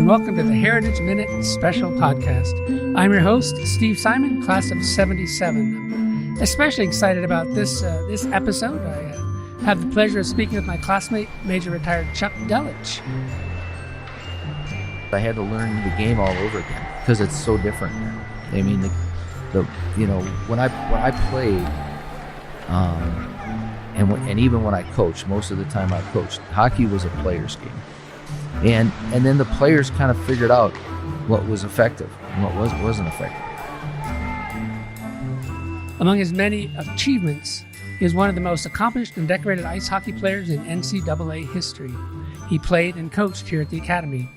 and welcome to the Heritage Minute Special Podcast. I'm your host, Steve Simon, class of 77. I'm especially excited about this episode. I have the pleasure of speaking with my classmate, Major Retired Chuck Delich. I had to learn the game all over again because it's so different. I mean, when I played, and even when I coached, most of the time I coached, hockey was a player's game. And then the players kind of figured out what was effective and what wasn't effective. Among his many achievements, he is one of the most accomplished and decorated ice hockey players in NCAA history. He played and coached here at the Academy.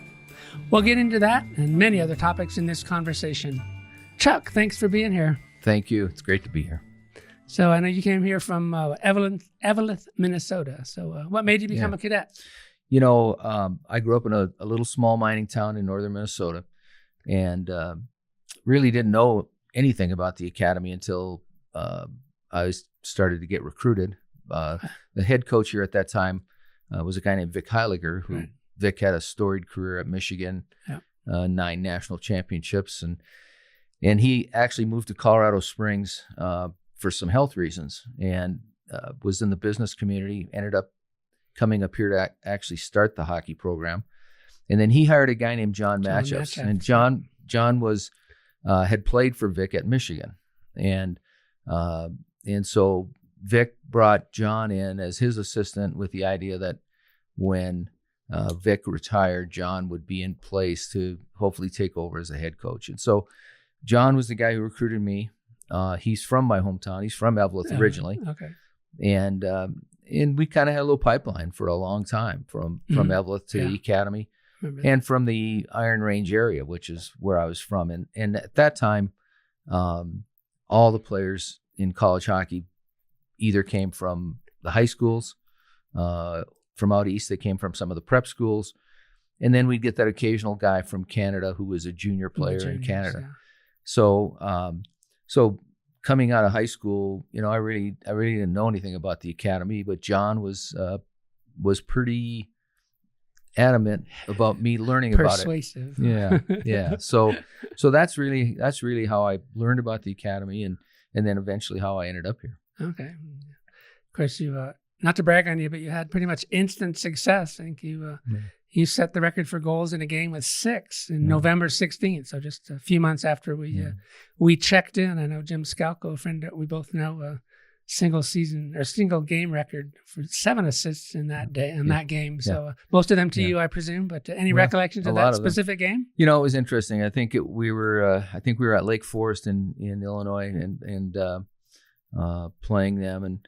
We'll get into that and many other topics in this conversation. Chuck, thanks for being here. Thank you. It's great to be here. So I know you came here from Evelyn, Minnesota. So what made you become a cadet? I grew up in a little small mining town in northern Minnesota, and really didn't know anything about the academy until I started to get recruited. The head coach here at that time was a guy named Vic Heiliger, who Vic had a storied career at Michigan, 9 national championships, and he actually moved to Colorado Springs for some health reasons, and was in the business community, ended up coming up here to actually start the hockey program. And then he hired a guy named John Matchups. And John was had played for Vic at Michigan. And so Vic brought John in as his assistant with the idea that when Vic retired, John would be in place to hopefully take over as a head coach. And so John was the guy who recruited me. He's from my hometown. He's from Evelyn originally. Okay. And we kind of had a little pipeline for a long time from Evelyn to the Academy and from the Iron Range area, which is where I was from. And at that time, all the players in college hockey either came from the high schools, from out east, they came from some of the prep schools. And then we'd get that occasional guy from Canada who was a junior player in Canada. Yeah. So coming out of high school, I really didn't know anything about the academy, but John was pretty adamant about me learning about it. Persuasive. Yeah. So that's really how I learned about the academy, and then eventually how I ended up here. Okay. Of course, you not to brag on you, but you had pretty much instant success. I think you set the record for goals in a game with 6 in November 16th. So just a few months after we checked in. I know Jim Scalco, a friend that we both know, single game record for 7 assists in that that game. So most of them to you, I presume. But any recollections of that specific game? It was interesting. I think we were at Lake Forest in Illinois and playing them, and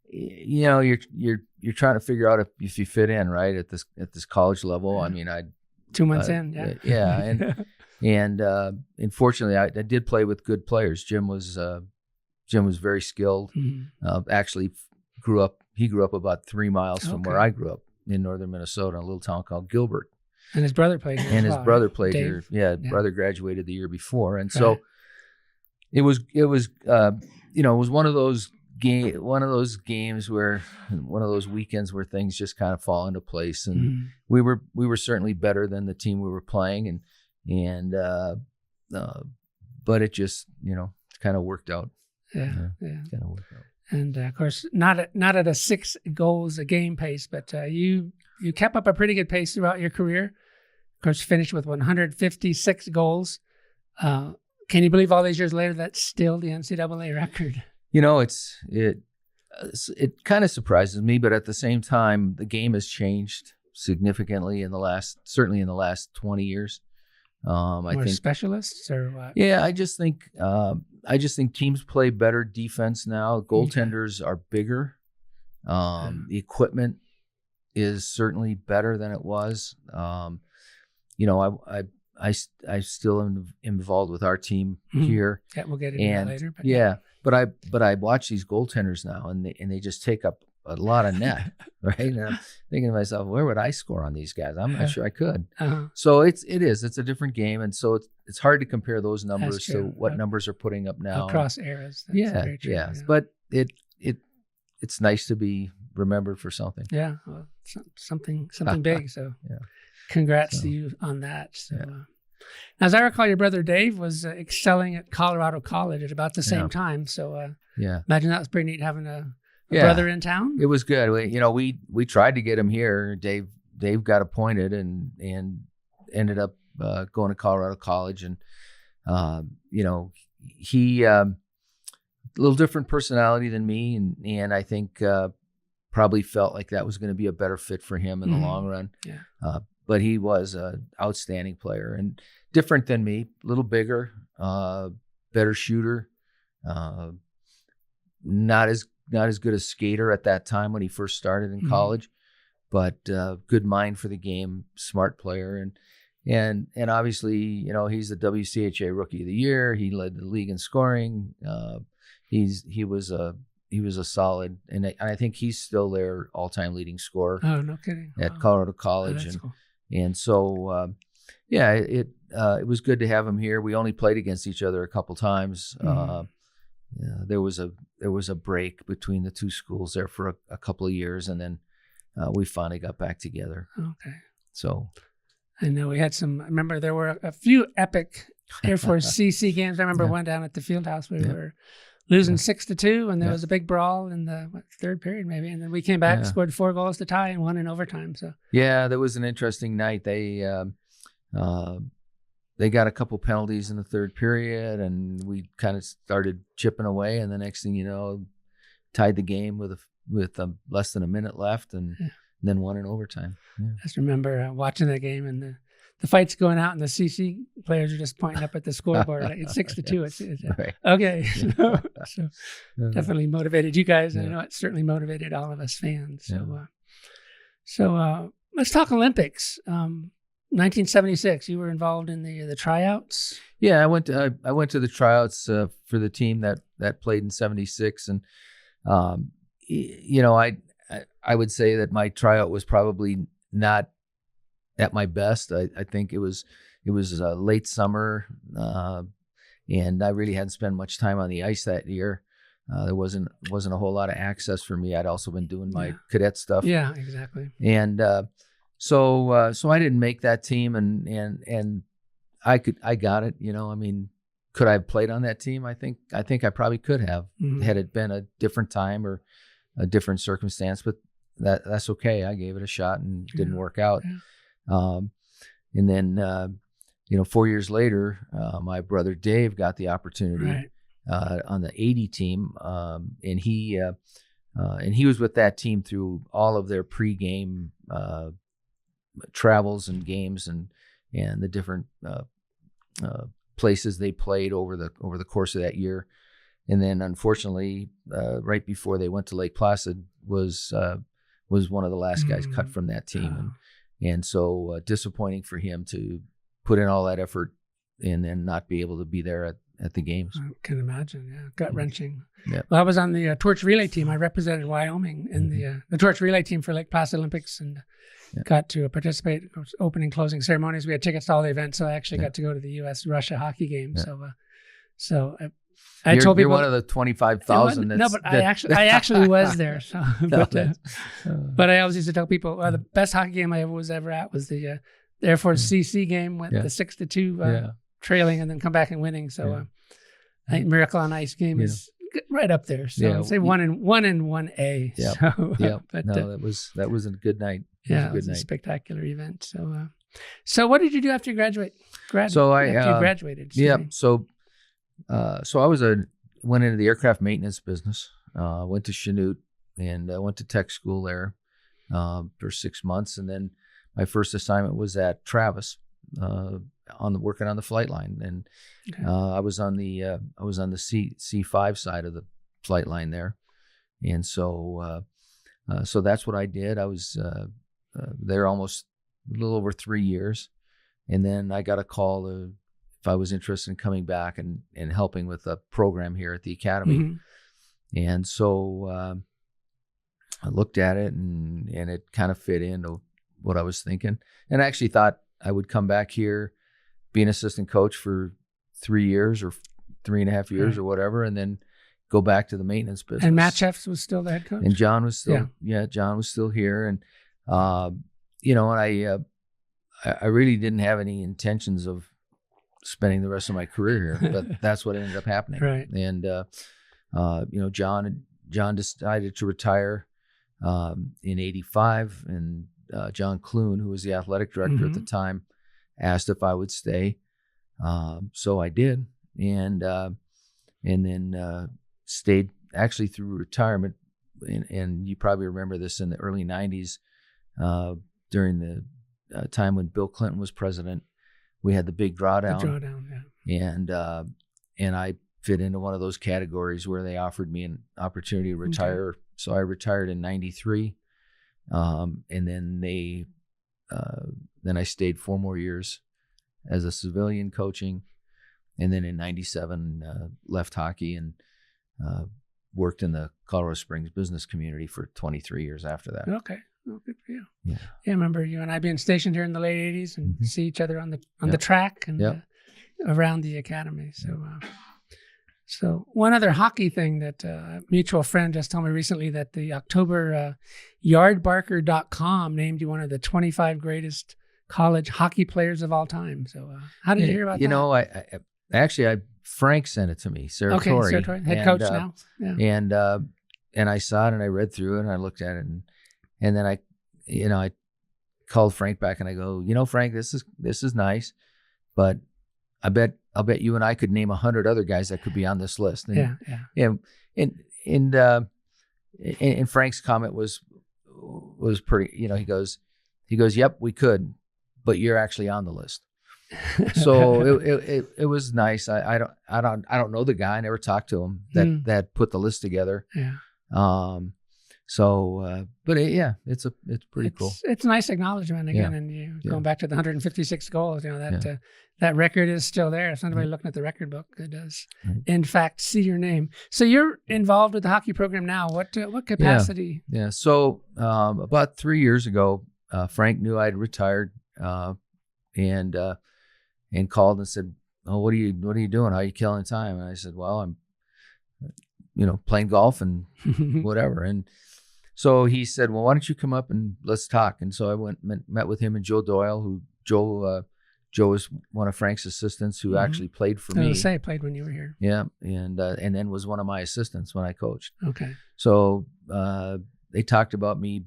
you're trying to figure out if you fit in right at this college level. Yeah. I mean, 2 months in, and unfortunately, I did play with good players. Jim was very skilled. Mm-hmm. Actually, grew up about 3 miles from where I grew up in northern Minnesota, in a little town called Gilbert. And his brother played here. And his brother played here. Yeah, brother graduated the year before, and so it was one of those games where one of those weekends where things just kind of fall into place, and we were certainly better than the team we were playing, and but it just kind of worked out. Kind of worked out. And of course, not at a 6 goals a game pace, but you kept up a pretty good pace throughout your career. Of course, finished with 156 goals. Can you believe all these years later that's still the NCAA record? It kind of surprises me, but at the same time, the game has changed significantly certainly in the last 20 years. I think specialists or what? Yeah, I just think teams play better defense now. Goaltenders are bigger. The equipment is certainly better than it was. I still am involved with our team here. Yeah, we'll get into that later. But I watch these goaltenders now, and they just take up a lot of net, right? And I'm thinking to myself, where would I score on these guys? I'm not sure I could. So it's a different game, and so it's hard to compare those numbers to what numbers are putting up now across eras. That's yeah. But it's nice to be remembered for something. Yeah, well, something big. So congrats to you on that. So, as I recall, your brother Dave was excelling at Colorado College at about the same time. So, imagine that was pretty neat having a brother in town. It was good. We tried to get him here. Dave got appointed and ended up going to Colorado College, and he a little different personality than me, and I think probably felt like that was going to be a better fit for him in the long run. Yeah. But he was an outstanding player and different than me, a little bigger, better shooter, not as good a skater at that time when he first started in college, but good mind for the game, smart player, and obviously, he's the WCHA Rookie of the Year. He led the league in scoring. He was a solid, and I think he's still their all-time leading scorer. Oh, no kidding! At Colorado College, and so it was good to have him here. We only played against each other a couple times. There was a break between the two schools there for a couple of years, and then we finally got back together. Okay. So I know we had some. I remember there were a few epic Air Force CC games. I remember one down at the field house. We were losing 6-2, and there was a big brawl in the third period, maybe. And then we came back, scored 4 goals to tie, and won in overtime. So that was an interesting night. They got a couple penalties in the third period, and we kind of started chipping away. And the next thing you know, tied the game with less than a minute left, and then won in overtime. Yeah. I just remember watching that game, and the fight's going out, and the CC players are just pointing up at the scoreboard. Like, it's 6-2. It's right. Okay. So definitely motivated you guys. And I know it certainly motivated all of us fans. So let's talk Olympics. 1976. You were involved in the tryouts. Yeah, I went to the tryouts for the team that played in '76, and I would say that my tryout was probably not at my best. I think it was late summer, and I really hadn't spent much time on the ice that year. There wasn't a whole lot of access for me. I'd also been doing my cadet stuff. Yeah, exactly. And so I didn't make that team, and I got it. I mean, could I have played on that team? I think I probably could have, had it been a different time or a different circumstance, but that's okay. I gave it a shot and didn't work out. Yeah. And then 4 years later, my brother Dave got the opportunity on the 80 team, and he was with that team through all of their pregame travels and games and the different places they played over the course of that year. And then, unfortunately, right before they went to Lake Placid, was one of the last guys cut from that team, and so disappointing for him to put in all that effort and then not be able to be there at the games. I can imagine, gut wrenching. Yeah. Well, I was on the torch relay team. I represented Wyoming in the torch relay team for Lake Placid Olympics, and got to participate in opening, closing ceremonies. We had tickets to all the events, so I actually got to go to the U.S.-Russia hocky game. Yeah. So I told people you're one of the 25,000. No, but I actually was there. So, but I always used to tell people the best hockey game I was ever at was the Air Force CC game with the 6-2 trailing and then come back and winning. So I think Miracle on Ice game is right up there. So I'd say 1 and 1A. Yeah. So, but no, that was a good night. It was a spectacular event. So what did you do after you graduated? After you graduated. So I went into the aircraft maintenance business. Went to Chanute and went to tech school there for 6 months, and then my first assignment was at Travis, working on the flight line, and I was on the C5 side of the flight line there, and so that's what I did. I was there almost a little over 3 years, and then I got a call if I was interested in coming back and helping with a program here at the academy, and so I looked at it and it kind of fit into what I was thinking, and I actually thought I would come back here, be an assistant coach for 3 years or 3.5 years or whatever, and then go back to the maintenance business. And Matt Chefs was still the head coach? And John was still, John was still here. And, and I really didn't have any intentions of spending the rest of my career here, but that's what ended up happening. Right. And John decided to retire in '85, and John Clune, who was the athletic director at the time, asked if I would stay. So I did, and then stayed actually through retirement. And you probably remember this in the early '90s, during the time when Bill Clinton was president. We had the big drawdown. The drawdown, yeah. And I fit into one of those categories where they offered me an opportunity to retire. Okay. So I retired in '93, and then then I stayed 4 more years as a civilian coaching, and then in '97 left hockey and worked in the Colorado Springs business community for 23 years after that. Okay. Well, good for you. Yeah. I remember you and I being stationed here in the late '80s and see each other on the track and around the academy. So one other hockey thing that a mutual friend just told me recently, that the October yardbarker.com named you one of the 25 greatest college hockey players of all time. So how did you hear about that? You know, I Frank sent it to me, Sarah Torrey. Sarah Torrey, head coach now. Yeah. And I saw it and I read through it and I looked at it and then I called Frank back and I go, Frank, this is nice, but I'll bet you and I could name 100 other guys that could be on this list. And, and Frank's comment was pretty, he goes, yep, we could, but you're actually on the list. So it was nice. I don't know the guy. I never talked to him that put the list together. Yeah. But it's pretty cool. It's a nice acknowledgement again, and going back to the 156 goals. That record is still there. If somebody looking at the record book, it does in fact see your name. So you're involved with the hockey program now. What capacity? Yeah. So about 3 years ago, Frank knew I'd retired, and called and said, "Oh, what are you doing? How are you killing time?" And I said, "Well, I'm playing golf and whatever." And so he said, "Well, why don't you come up and let's talk?" And so I went met with him and Joe Doyle, Joe is one of Frank's assistants who actually played for me. Played when you were here. Yeah, and then was one of my assistants when I coached. Okay. So they talked about me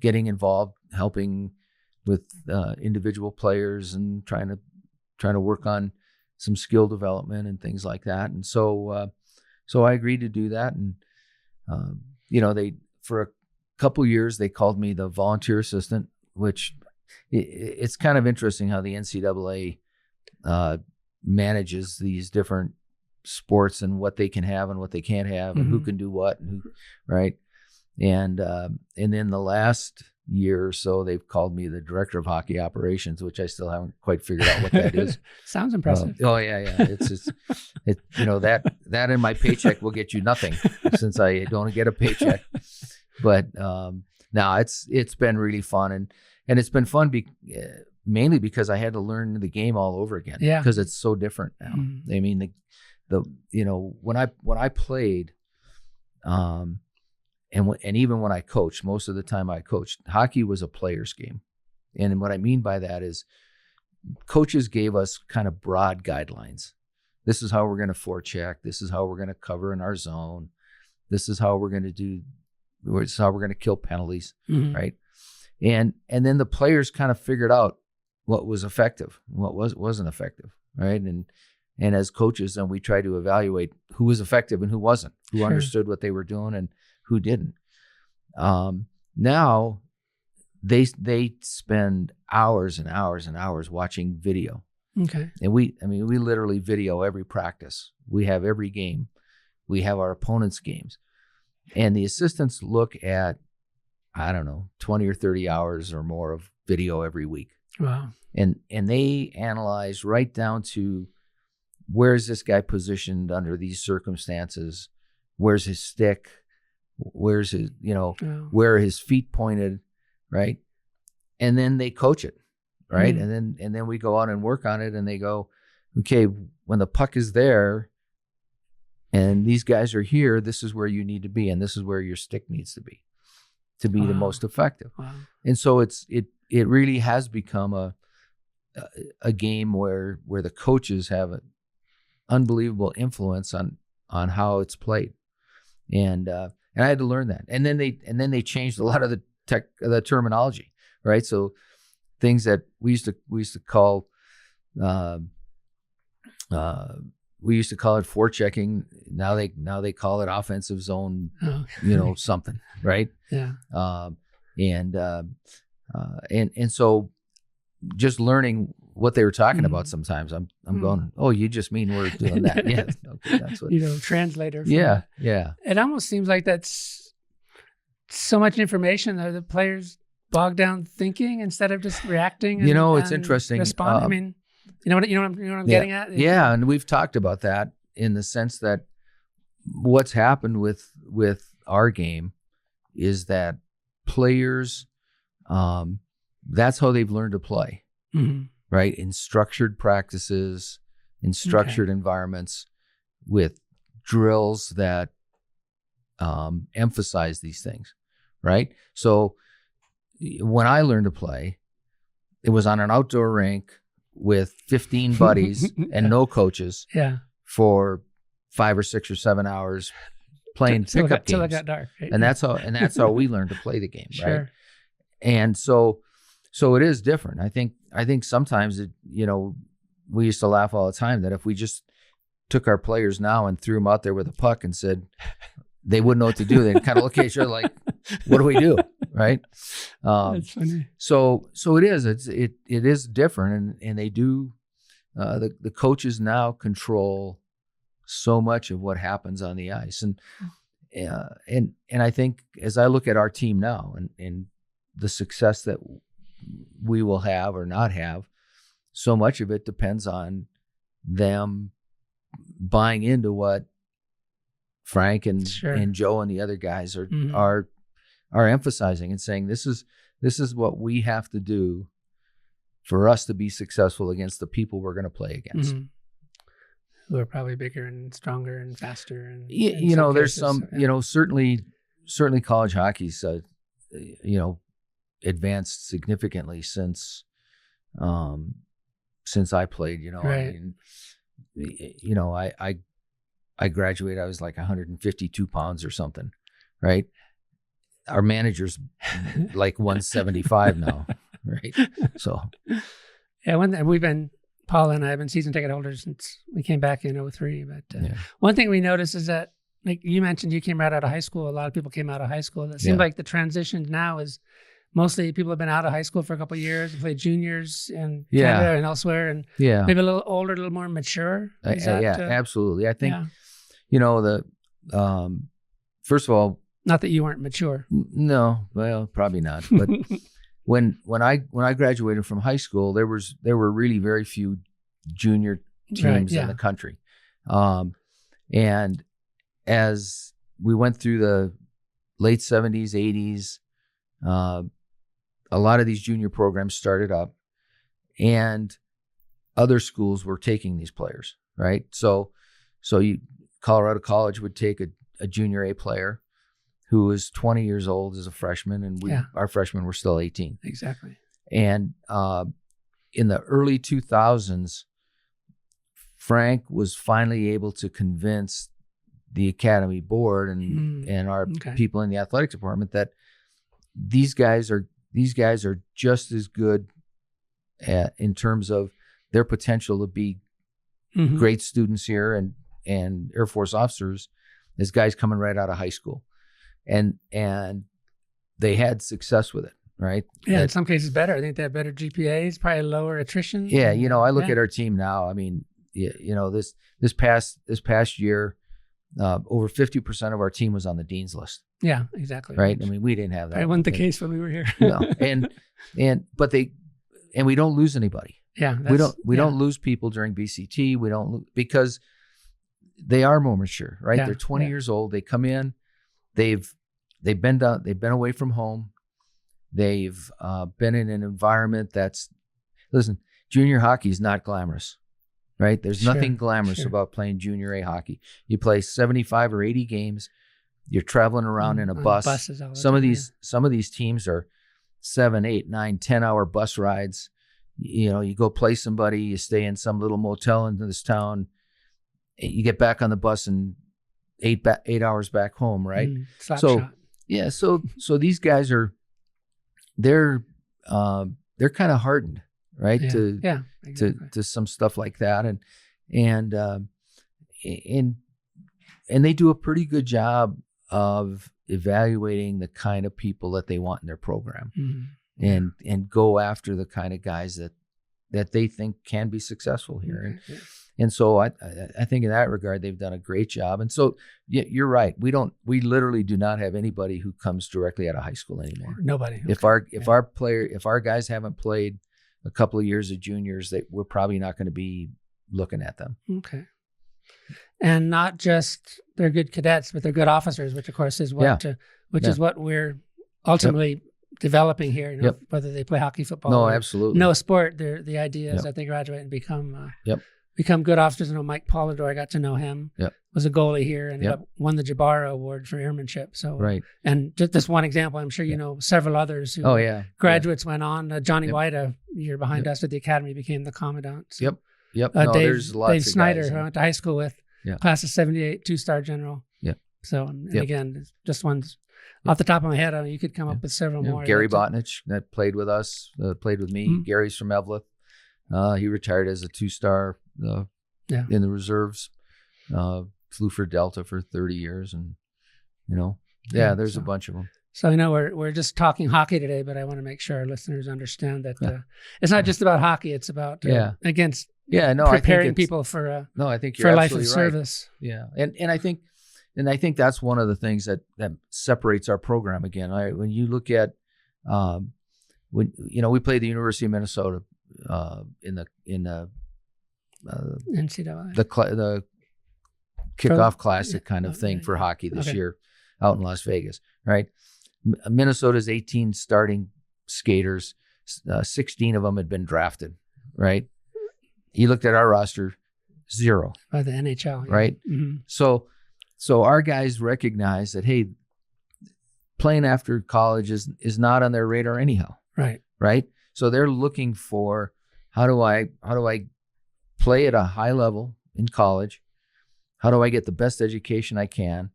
getting involved, helping with individual players and trying to work on some skill development and things like that. And so I agreed to do that. And they, for a couple years, they called me the volunteer assistant, which it's kind of interesting how the NCAA manages these different sports and what they can have and what they can't have and who can do what and who, right. And then the last year or so, they've called me the director of hockey operations, which I still haven't quite figured out what that is. Sounds impressive. Yeah. It's that in my paycheck will get you nothing since I don't get a paycheck. But no, it's been really fun and it's been fun mainly because I had to learn the game all over again. Yeah, because it's so different now. I mean, when I played, and even when I coached, most of the time I coached, hockey was a player's game. And what I mean by that is coaches gave us kind of broad guidelines. This is how we're going to forecheck. This is how we're going to cover in our zone. This is how we're going to do. This is how we're going to kill penalties, right? And then the players kind of figured out what was effective, what wasn't effective, right? And as coaches, then we try to evaluate who was effective and who wasn't, who understood what they were doing and who didn't. Now they spend hours and hours and hours watching video. Okay. And we literally video every practice. We have every game. We have our opponents' games. And the assistants look at, 20 or 30 hours or more of video every week. Wow. And they analyze right down to where is this guy positioned under these circumstances? Where's his stick? Where's his, where are his feet pointed, right? And then they coach it, right? And then we go out and work on it, and they go, okay, when the puck is there and these guys are here, this is where you need to be, and this is where your stick needs to be the most effective. Wow. And so it really has become a game where the coaches have an unbelievable influence on how it's played, and I had to learn that. And then they changed a lot of the terminology, right? So things that we used to call we used to call it forechecking. Now they call it offensive zone, something, right? Yeah. And so just learning what they were talking about. Sometimes I'm going, oh, you just mean we're doing that? Yeah, okay, that's what. Translator. Yeah. It almost seems like that's so much information that the players bog down thinking instead of just reacting. It's interesting. Respond. I mean, you know what I'm getting at? Yeah, and we've talked about that in the sense that what's happened with our game is that players, that's how they've learned to play, right? In structured practices, in structured environments, with drills that emphasize these things, right? So when I learned to play, it was on an outdoor rink with 15 buddies and no coaches for 5 or 6 or 7 hours playing pickup games till it got dark, right? and that's how we learned to play the game, sure. right? And so it is different. I think sometimes we used to laugh all the time that if we just took our players now and threw them out there with a puck and said they wouldn't know what to do, they'd kind of look at each other like, what do we do, right? That's funny. So it is different, and they do. The coaches now control so much of what happens on the ice, and I think as I look at our team now and the success that we will have or not have, so much of it depends on them buying into what Frank and Joe and the other guys are emphasizing and saying, this is what we have to do for us to be successful against the people we're going to play against. Who are probably bigger and stronger and faster. And there's certainly college hockey's advanced significantly since I played. Right. I graduated, I was like 152 pounds or something, right? Our manager's like 175 now, right? So, yeah, Paul and I have been season ticket holders since we came back in 2003. But one thing we noticed is that, like you mentioned, you came right out of high school. A lot of people came out of high school. It seems like the transition now is mostly people have been out of high school for a couple of years, played juniors in Canada and elsewhere, and maybe a little older, a little more mature. Absolutely. I think, first of all, not that you weren't mature. No, well, probably not. But when I graduated from high school, there were really very few junior teams in the country, and as we went through the late 70s, 80s, a lot of these junior programs started up, and other schools were taking these players, right? So Colorado College would take a junior A player who was 20 years old as a freshman, and our freshmen were still 18. Exactly. And in the early 2000s, Frank was finally able to convince the academy board and our people in the athletics department that these guys are just as good in terms of their potential to be great students here and Air Force officers as guys coming right out of high school. And they had success with it, right? Yeah, in some cases better. I think they have better GPAs, probably lower attrition. Yeah, I look at our team now. I mean, this past year, over 50% of our team was on the dean's list. Yeah, exactly. Right. I mean, we didn't have that. It wasn't the case when we were here. No, but we don't lose anybody. Yeah, we don't lose people during BCT. We don't because they are more mature, right? They're 20 years old. They come in. They've been away from home. They've been in an environment listen, junior hockey is not glamorous, right? There's nothing glamorous about playing junior A hockey. You play 75 or 80 games. You're traveling around in a bus. Buses all the some time, of these teams are 7, 8, 9, 10 hour bus rides. you go play somebody, you stay in some little motel in this town, you get back on the bus and 8 hours back home, right? Slap so shot. yeah, so these guys they're kind of hardened, right? To some stuff like that, and they do a pretty good job of evaluating the kind of people that they want in their program, and go after the kind of guys that they think can be successful here. And so I think in that regard they've done a great job. And so you're right. We literally do not have anybody who comes directly out of high school anymore. Nobody. Okay. If our guys haven't played a couple of years of juniors, we're probably not going to be looking at them. Okay. And not just they're good cadets, but they're good officers, which of course is what is what we're ultimately developing here. Whether they play hockey, football, no, absolutely, no sport. The idea is that they graduate and become good officers. I know Mike Polidor, I got to know him. Was a goalie here and won the Jabara Award for airmanship. So and just this one example, I'm sure you know several others who graduates went on. Johnny White, a year behind us at the academy, became the commandant. So. There's lots Dave of Snyder, guys, who I went to high school with, class of 78, 2-star general. So, and again, just ones off the top of my head, you could come up with several more. Gary Botnich, that played with us, played with me. Gary's from Evelyn. He retired as a 2-star in the reserves. Flew for Delta for 30 years. And, there's a bunch of them. So I know we're just talking hockey today, but I want to make sure our listeners understand that it's not just about hockey. It's about preparing people for I think you're for life of right. service. Yeah, and I think that's one of the things that separates our program again. When you look at when we played the University of Minnesota in the NCAA the kickoff classic kind of thing for hockey this year out in Las Vegas, right? Minnesota's 18 starting skaters, 16 of them had been drafted, right? You looked at our roster, 0. By the NHL. Right? Mm-hmm. So our guys recognize that, hey, playing after college is not on their radar anyhow. Right. Right? So they're looking for how do I play at a high level in college? How do I get the best education I can?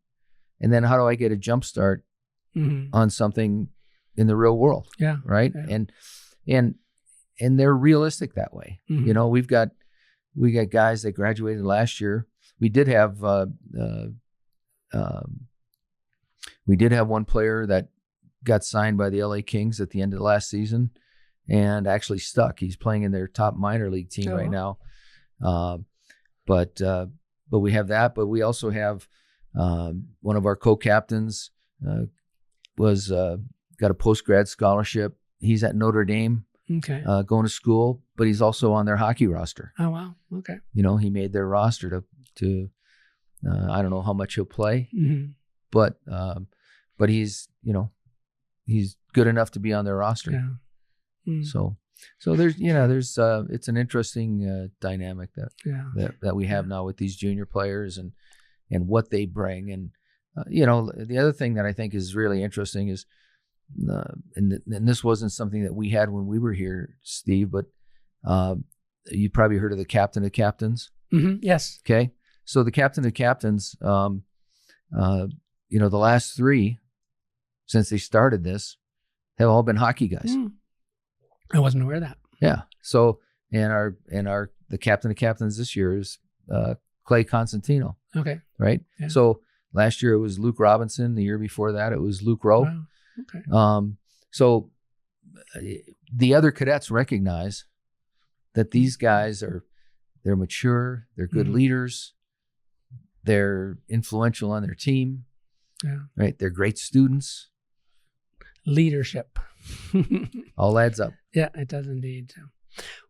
And then how do I get a jump start on something in the real world? Yeah. Right. Yeah. And they're realistic that way. We got guys that graduated last year. We did have one player that got signed by the LA Kings at the end of the last season and actually stuck. He's playing in their top minor league team right now. But we have that, but we also have one of our co-captains got a post-grad scholarship. He's at Notre Dame, going to school, but he's also on their hockey roster. Oh, wow. Okay. He made their roster to I don't know how much he'll play, but he's good enough to be on their roster. Yeah. So there's it's an interesting dynamic that we have now with these junior players and what they bring. And the other thing that I think is really interesting is and this wasn't something that we had when we were here, Steve, but you probably heard of the captain of captains. Yes. Okay. So the captain of captains, the last 3 since they started this have all been hockey guys. I wasn't aware of that. Yeah. So the captain of captains this year is Clay Constantino. Okay. Right. Yeah. So last year it was Luke Robinson. The year before that it was Luke Rowe. Wow. Okay. So the other cadets recognize that these guys they're mature, they're good leaders, they're influential on their team. Yeah. Right. They're great students. Leadership. All adds up. Yeah, it does indeed.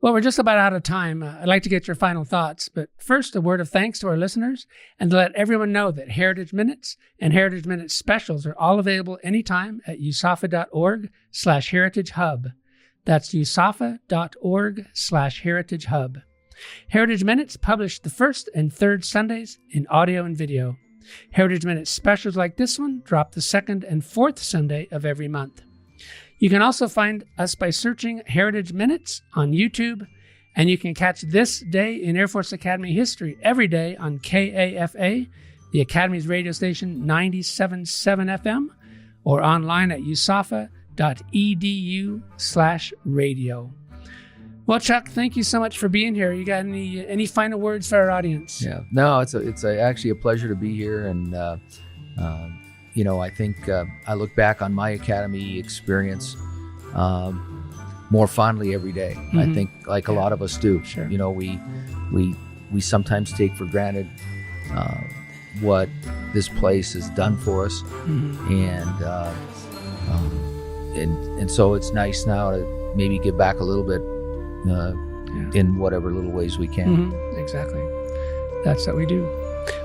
Well, we're just about out of time. I'd like to get your final thoughts, but first, a word of thanks to our listeners and to let everyone know that Heritage Minutes and Heritage Minutes specials are all available anytime at usafa.org/heritagehub. That's usafa.org/heritagehub. Heritage Minutes published the first and third Sundays in audio and video. Heritage Minutes specials like this one drop the second and fourth Sunday of every month. You can also find us by searching Heritage Minutes on YouTube, and you can catch This Day in Air Force Academy History every day on KAFA, the Academy's radio station, 97.7 FM, or online at usafa.edu/radio. Well, Chuck, thank you so much for being here. You got any final words for our audience? Yeah, no, it's actually a pleasure to be here, and I think I look back on my academy experience more fondly every day. Mm-hmm. I think, like a lot of us do. Sure. We sometimes take for granted what this place has done for us, and so it's nice now to maybe give back a little bit in whatever little ways we can. Mm-hmm. Exactly. That's what we do.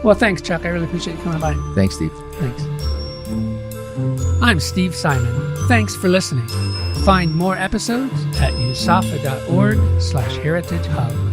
Well, thanks, Chuck. I really appreciate you coming by. Thanks, Steve. Thanks. I'm Steve Simon. Thanks for listening. Find more episodes at usafa.org/heritagehub.